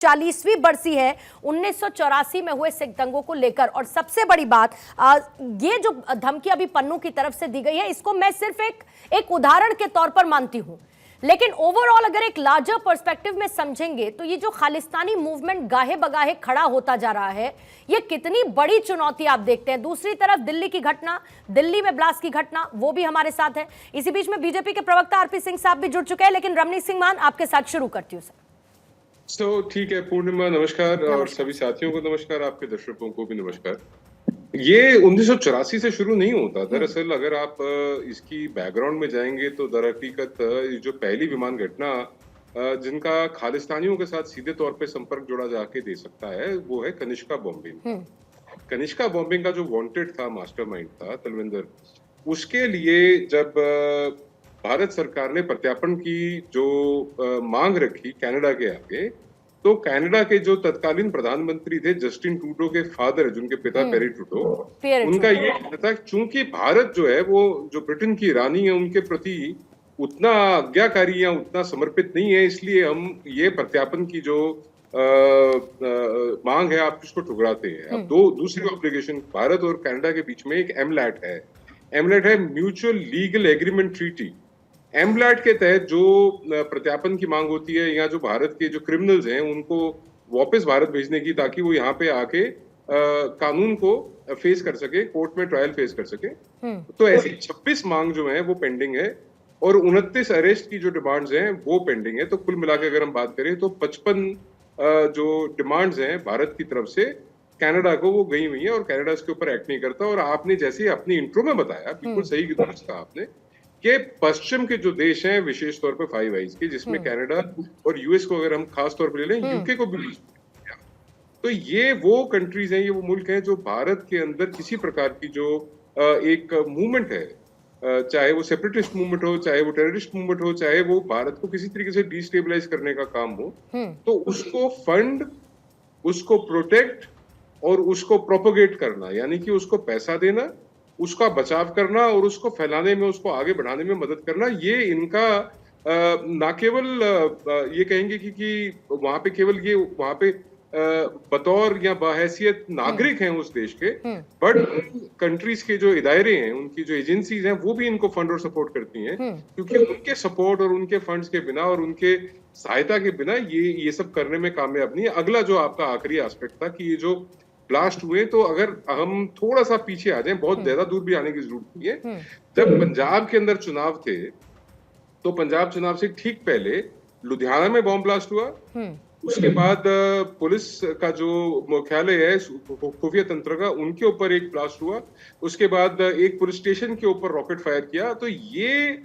40वीं बरसी है 1984 में हुए सिख दंगों को लेकर। और सबसे बड़ी बात, ये जो धमकी अभी पन्नू की तरफ से दी गई है, इसको मैं सिर्फ एक उदाहरण के तौर पर मानती हूं, लेकिन ओवरऑल अगर एक लार्जर पर्सपेक्टिव में समझेंगे तो ये जो खालिस्तानी मूवमेंट गाहे बगाहे खड़ा होता जा रहा है, ये कितनी बड़ी चुनौती आप देखते हैं। दूसरी तरफ दिल्ली की घटना, दिल्ली में ब्लास्ट की घटना, वो भी हमारे साथ है। इसी बीच में बीजेपी के प्रवक्ता आरपी सिंह साहब भी जुड़ चुके हैं, लेकिन रमनीत सिंह मान आपके साथ शुरू करती हूँ सर। तो ठीक है पूर्णिमा, नमस्कार और सभी साथियों को नमस्कार, आपके दर्शकों को भी नमस्कार। ये 1984 से शुरू नहीं होता। दरअसल अगर आप इसकी बैकग्राउंड में जाएंगे तो दर हकीकत जो पहली विमान घटना जिनका खालिस्तानियों के साथ सीधे तौर पे संपर्क जोड़ा जाके दे सकता है, वो है कनिष्का बॉम्बिंग। कनिष्का बॉम्बिंग का जो वांटेड था, मास्टरमाइंड था तलविंदर, उसके लिए जब भारत सरकार ने प्रत्यार्पण की जो मांग रखी कनाडा के आगे, तो कनाडा के जो तत्कालीन प्रधानमंत्री थे जस्टिन ट्रूडो के फादर, जिनके पिता पेरी ट्रूडो, उनका ये कहना था चूंकि भारत जो है वो जो ब्रिटेन की रानी है उनके प्रति उतना आज्ञाकारी या उतना समर्पित नहीं है, इसलिए हम ये प्रत्यार्पण की जो मांग है आप इसको ठुकराते हैं। अब दूसरी ऑब्लिगेशन भारत और कनाडा के बीच में एक एमलैट है। एमलैट है म्यूचुअल लीगल एग्रीमेंट ट्रीटी। एमलैट के तहत जो प्रत्यार्पण की मांग होती है, या जो भारत के जो क्रिमिनल्स हैं उनको वापस भारत भेजने की, ताकि वो यहाँ पे आके कानून को फेस कर सके, कोर्ट में ट्रायल फेस कर सके, तो ऐसी 26 मांग जो है वो पेंडिंग है और 29 अरेस्ट की जो डिमांड्स हैं वो पेंडिंग है। तो कुल मिलाकर अगर हम बात करें तो 55 जो डिमांड्स हैं भारत की तरफ से कनाडा को, वो गई हुई है और कनाडा इसके ऊपर एक्ट नहीं करता। और आपने जैसे अपनी इंट्रो में बताया, बिल्कुल सही दुरुस्त कहा आपने, कि पश्चिम के जो देश हैं, विशेष तौर पे फाइव आइज के, जिसमें कनाडा और यूएस को अगर हम खास तौर पर ले लें, यूके को भी, तो ये वो कंट्रीज हैं, ये वो मुल्क हैं जो भारत के अंदर किसी प्रकार की जो एक मूवमेंट है, चाहे वो सेपरेटिस्ट मूवमेंट हो, चाहे वो टेररिस्ट मूवमेंट हो, चाहे वो भारत को किसी तरीके से डिस्टेबलाइज करने का काम हो, तो उसको फंड, उसको प्रोटेक्ट और उसको प्रोपोगेट करना, यानी कि उसको पैसा देना, उसका बचाव करना और उसको फैलाने में, उसको आगे बढ़ाने में मदद करना, ये इनका ना केवल ये कहेंगे कि वहां पे केवल ये वहां पे बतौर या बहैसियत नागरिक हैं उस देश के, बट कंट्रीज के जो इदारे हैं, उनकी जो एजेंसीज हैं, वो भी इनको फंड और सपोर्ट करती हैं, क्योंकि उनके सपोर्ट और उनके फंड्स के बिना और उनके सहायता के बिना ये सब करने में कामयाब नहीं है। अगला जो आपका आखिरी एस्पेक्ट था कि ये जो ब्लास्ट हुए, तो अगर हम थोड़ा सा पीछे आ जाएं, बहुत ज्यादा दूर भी आने की जरूरत नहीं है। जब पंजाब के अंदर चुनाव थे, तो पंजाब चुनाव से ठीक पहले लुधियाना में बॉम्ब ब्लास्ट हुआ। उसके बाद पुलिस का जो मुख्यालय है खुफिया तंत्र का, उनके ऊपर एक ब्लास्ट हुआ। उसके बाद एक पुलिस स्टेशन के ऊपर रॉकेट फायर किया। तो ये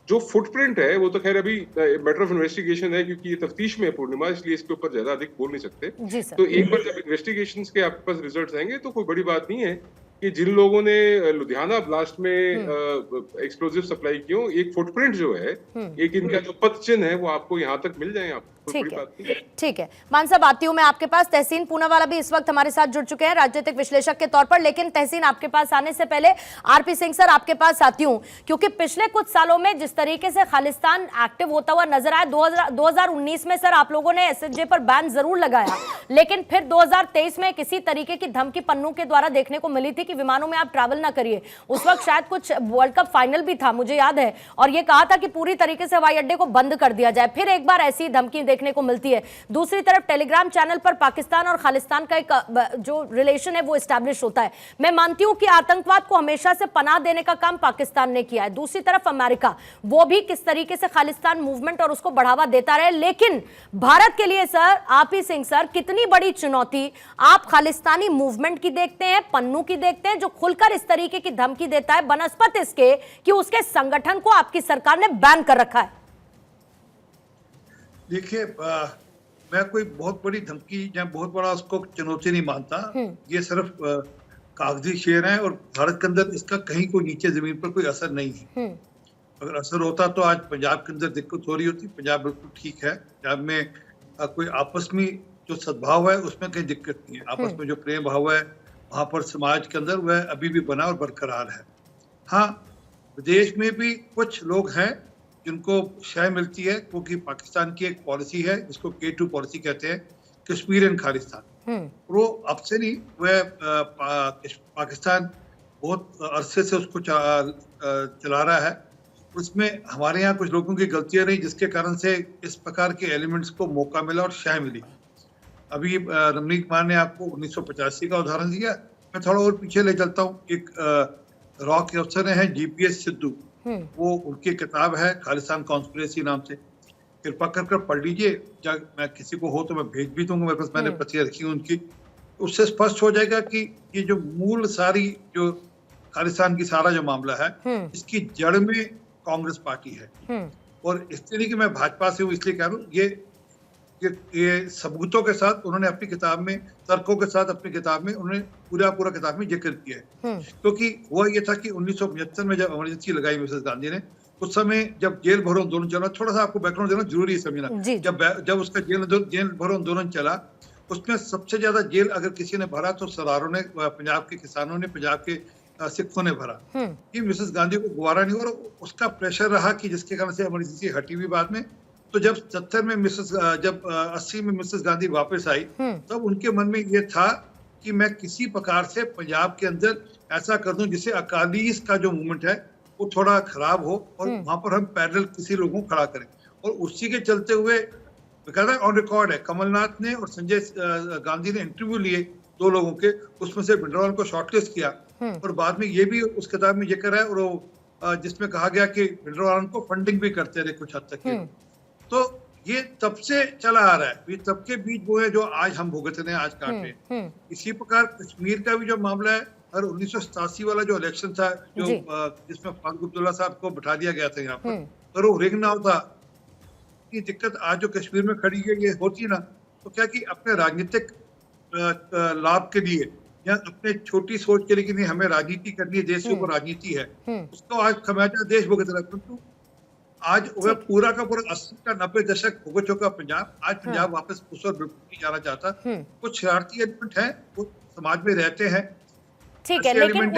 जो फुटप्रिंट है वो तो खैर अभी मैटर ऑफ इन्वेस्टिगेशन है, क्योंकि ये तफ्तीश में है पूर्णिमा, इसलिए इसके ऊपर ज्यादा अधिक बोल नहीं सकते। तो एक बार जब इन्वेस्टिगेशंस के आपके पास रिजल्ट्स आएंगे तो कोई बड़ी बात नहीं है कि जिन लोगों ने लुधियाना ब्लास्ट में एक्सप्लोजिव सप्लाई किए, एक फुटप्रिंट जो है, एक इनका जो पद चिन्ह है, वो आपको यहाँ तक मिल जाए। आपको ठीक है मान साहब, आती हूं मैं आपके पास। तहसीन पूनावाला भी इस वक्त हमारे साथ जुड़ चुके हैं राजनीतिक विश्लेषक के तौर पर, लेकिन तहसीन आपके पास आने से पहले आरपी सिंह सर आपके पास आती हूं, क्योंकि पिछले कुछ सालों में जिस तरीके से खालिस्तान एक्टिव होता हुआ नजर आया, 2019 में सर आप लोगों ने एसएनजे पर बैन जरूर लगाया, लेकिन फिर 2023 में किसी तरीके की धमकी पन्नू के द्वारा देखने को मिली थी कि विमानों में आप ट्रैवल ना करिए। उस वक्त शायद कुछ वर्ल्ड कप फाइनल भी था, मुझे याद है, और ये कहा था कि पूरी तरीके से हवाई अड्डे को बंद कर दिया जाए। फिर एक बार ऐसी धमकी देखने को मिलती है। दूसरी तरफ टेलीग्राम चैनल पर पाकिस्तान और खालिस्तान का एक जो रिलेशन है वो एस्टैब्लिश होता है। मैं मानती हूं कि आतंकवाद को हमेशा से पनाह देने का काम पाकिस्तान ने किया है। दूसरी तरफ अमेरिका, वो भी किस तरीके से खालिस्तान मूवमेंट और उसको बढ़ावा देता रहे। लेकिन भारत के लिए सर, आरपी सिंह सर, कितनी बड़ी चुनौती आप खालिस्तानी मूवमेंट की देखते हैं, पन्नू की देखते हैं, जो खुलकर इस तरीके की धमकी देता है बनस्पत इसके कि उसके संगठन को आपकी सरकार ने बैन कर रखा है। देखिए, मैं कोई बहुत बड़ी धमकी या बहुत बड़ा उसको चुनौती नहीं मानता। ये सिर्फ कागजी शेर है और भारत के अंदर इसका कहीं कोई नीचे जमीन पर कोई असर नहीं है। अगर असर होता तो आज पंजाब के अंदर दिक्कत हो रही होती। पंजाब बिल्कुल ठीक है, पंजाब में कोई आपस में जो सद्भाव है उसमें कहीं दिक्कत नहीं है। आपस में जो प्रेम भाव है वहाँ पर समाज के अंदर वह अभी भी बना और बरकरार है। हाँ, विदेश में भी कुछ लोग हैं जिनको शय मिलती है, क्योंकि पाकिस्तान की एक पॉलिसी है जिसको K2 पॉलिसी कहते हैं कश्मीर एंड खालिस्तान। वो अब से नहीं, वह पाकिस्तान बहुत अरसे से उसको चला रहा है। उसमें हमारे यहाँ कुछ लोगों की गलतियां रही, जिसके कारण से इस प्रकार के एलिमेंट्स को मौका मिला और शय मिली। अभी रमनीक कुमार ने आपको 1985 का उदाहरण दिया, मैं थोड़ा और पीछे ले चलता हूँ। एक रॉ के अफसर हैं GPS सिद्धू, वो उनकी किताब है खालिस्तान कॉन्स्पिरेसी नाम से, कृपा कर पढ़ लीजिए। जब मैं किसी को हो तो मैं भेज भी दूंगा, मेरे पास मैंने प्रतियां रखी उनकी। उससे स्पष्ट हो जाएगा कि ये जो मूल सारी जो खालिस्तान की सारा जो मामला है, इसकी जड़ में कांग्रेस पार्टी है। और इसलिए नहीं कि मैं भाजपा से हूँ इसलिए कह रहा हूँ, ये सबूतों के साथ उन्होंने अपनी किताब में, तर्कों के साथ अपनी किताब में उन्होंने पूरा किताब में जिक्र किया है। क्योंकि हुआ ये था कि 1975 में जब इमरजेंसी लगाई मिसेस गांधी ने, उस समय जब जेल भरो आंदोलन चला, थोड़ा सा आपको बैकग्राउंड देना जरूरी है समझना। जब उसका जेल भरो आंदोलन चला, उसमें सबसे ज्यादा जेल अगर किसी ने भरा तो सरदारों ने, पंजाब के किसानों ने, पंजाब के सिखों ने भरा। कि मिसेस गांधी को गुवारा नहीं, और उसका प्रेशर रहा कि जिसके कारण से इमरजेंसी हटी भी बाद में। तो जब 70 में जब 80 में मिसेस गांधी वापस आई, तब उनके मन में ये था कि मैं किसी प्रकार से पंजाब के अंदर ऐसा कर दूं जिससे अकालीस का जो मूवमेंट है वो थोड़ा खराब हो, और वहां पर हम पैरेलल किसी लोगों को खड़ा करें। और उसी के चलते हुए ऑन रिकॉर्ड है, कमलनाथ ने और संजय गांधी ने इंटरव्यू लिए 2 लोगों के, उसमें से भिंडरावाल को शॉर्टलिस्ट किया। और बाद में ये भी उस किताब में जिक्र है, और जिसमें कहा गया कि भिंडरावाल को फंडिंग भी करते रहे कुछ हद तक। तो ये तब से चला आ रहा है, ये तब के बीज वो है जो आज हम भुगत रहे हैं, आज काट रहे हैं। इसी प्रकार कश्मीर का भी जो मामला है, और 1987 वाला जो इलेक्शन था, जो जिसमें फारूक अब्दुल्ला साहब को बिठा दिया गया था यहाँ पर, और वो रिंग नाउ था। ये दिक्कत आज जो कश्मीर में खड़ी है, ये होती ना तो क्या कि अपने राजनीतिक लाभ के लिए या अपने छोटी सोच के लिए कि नहीं हमें राजनीति करनी है, देश के ऊपर राजनीति है, उसको आज खमियाजा देश भुगत रहा है। परंतु आज वह पूरा का पूरा 80 का 90 दशक भुगत चुका पंजाब। आज पंजाब वापस उस और बिल्कुल नहीं जाना चाहता। कुछ शरारती एलिमेंट है, वो समाज में रहते हैं। ठीक है, लेकिन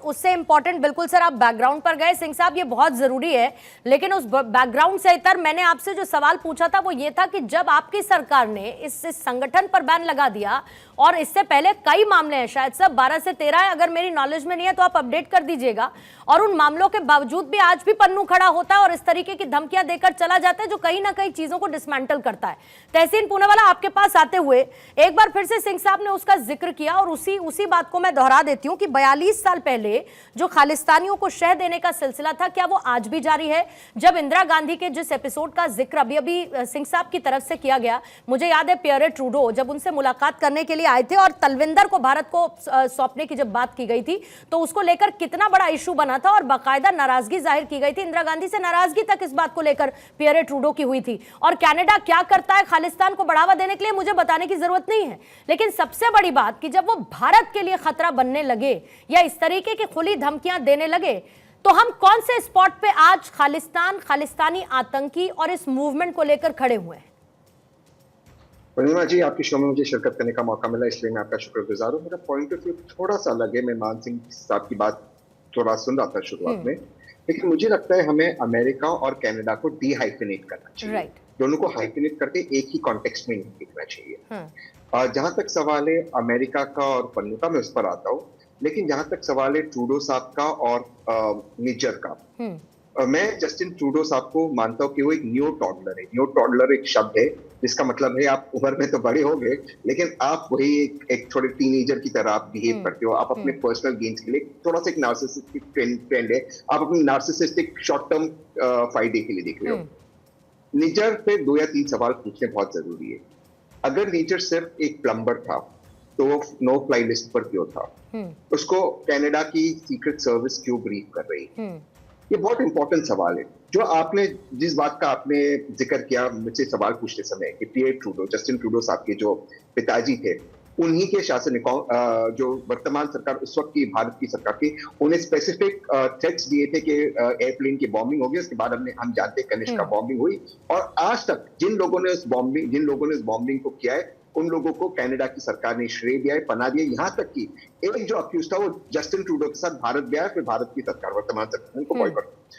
उससे इम्पोर्टेंट बिल्कुल सर आप बैकग्राउंड पर गए सिंह साहब, ये बहुत जरूरी है। लेकिन उस बैकग्राउंड से इतर मैंने आपसे जो सवाल पूछा था वो ये था कि जब आपकी सरकार ने इस संगठन पर बैन लगा दिया, और इससे पहले कई मामले हैं, शायद सब 12 से 13 है, अगर मेरी नॉलेज में नहीं है तो आप अपडेट कर दीजिएगा, और उन मामलों के बावजूद भी आज भी पन्नू खड़ा होता है और इस तरीके की धमकियां देकर चला जाता है, जो कहीं ना कहीं चीजों को डिसमेंटल करता है। तहसीन पूनावाला, आपके पास आते हुए एक बार फिर से सिंह साहब ने उसका जिक्र किया, और उसी बात को मैं दोहरा देती हूं कि 42 साल पहले जो खालिस्तानियों को शह देने का सिलसिला था, क्या वो आज भी जारी है? जब इंदिरा गांधी के जिस एपिसोड का जिक्र अभी सिंह साहब की तरफ से किया गया, मुझे याद है पियरे ट्रूडो जब उनसे मुलाकात करने के लिए आए थे और तलविंदर को भारत को सौंपने की जब बात की गई थी, तो उसको लेकर कितना बड़ा इशू बना था और बाकायदा नाराजगी जाहिर की गई थी। इंदिरा गांधी से नाराजगी तक इस बात को लेकर पियरे ट्रूडो की हुई थी। और कनाडा क्या करता है खालिस्तान को बढ़ावा देने के लिए, मुझे बताने की जरूरत नहीं है। लेकिन सबसे बड़ी बात कि जब वो भारत के लिए खतरा बनने लगे या इस तरीके की खुली धमकियां देने लगे, तो हम कौन से स्पॉट पे आज खालिस्तानी आतंकी और इस मूवमेंट को लेकर खड़े हुए हैं? पूर्णिमा जी, आपकी शो में मुझे शिरकत करने का मौका मिला, इसलिए मैं आपका शुक्रगुजार हूँ। मेरा पॉइंट ऑफ व्यू थोड़ा सा अलग है। मैं मान सिंह साहब की बात थोड़ा सुन रहा था शुरुआत में, लेकिन मुझे लगता है हमें अमेरिका और कनाडा को डीहाइफिनेट करना चाहिए। दोनों को हाइफिनेट करके एक ही कॉन्टेक्स्ट में नहीं देखना चाहिए। जहां तक सवाल है अमेरिका का और पन्नू का, मैं उस पर आता हूँ। लेकिन जहां तक सवाल है ट्रूडो साहब का और निजर का, मैं जस्टिन ट्रूडो साहब को मानता हूँ कि वो एक न्यू टॉडलर है। न्यू टॉडलर एक शब्द है जिसका मतलब है आप उम्र में तो बड़े हो गए, लेकिन आप वही एक थोड़े टीनेजर की तरह आप बिहेव करते हो। आप अपने पर्सनल गेन्स के लिए थोड़ा सा एक नार्सिसिस्टिक ट्रेंड है, आप अपनी नार्सिसिस्टिक शॉर्ट टर्म फायदे के लिए देख रहे हो। निजर पे 2 या 3 सवाल पूछने बहुत जरूरी है। अगर निजर सिर्फ एक प्लम्बर था तो वो नो फ्लाई लिस्ट पर क्यों था? उसको कनाडा की सीक्रेट सर्विस क्यों ब्रीफ कर रही? ये बहुत इंपॉर्टेंट सवाल है। जो आपने जिस बात का आपने जिक्र किया मुझसे सवाल पूछते समय कि पियरे ट्रूडो, जस्टिन ट्रूडो साहब के जो पिताजी थे, उन्हीं के शासन जो वर्तमान सरकार उस वक्त की भारत की सरकार थी, उन्हें स्पेसिफिक थ्रेट्स दिए थे कि एयरप्लेन की बॉम्बिंग होगी। उसके बाद हम जानते हैं कनिष्क का बॉम्बिंग हुई, और आज तक जिन लोगों ने इस बॉम्बिंग को किया है उन लोगों को कनाडा की सरकार ने श्रेय दिया है, पनाह दिया। यहाँ तक कि एक जो अक्यूज था वो जस्टिन ट्रूडो के साथ भारत गया, फिर भारत की सरकार वर्तमान सरकार उनको बॉयकॉट।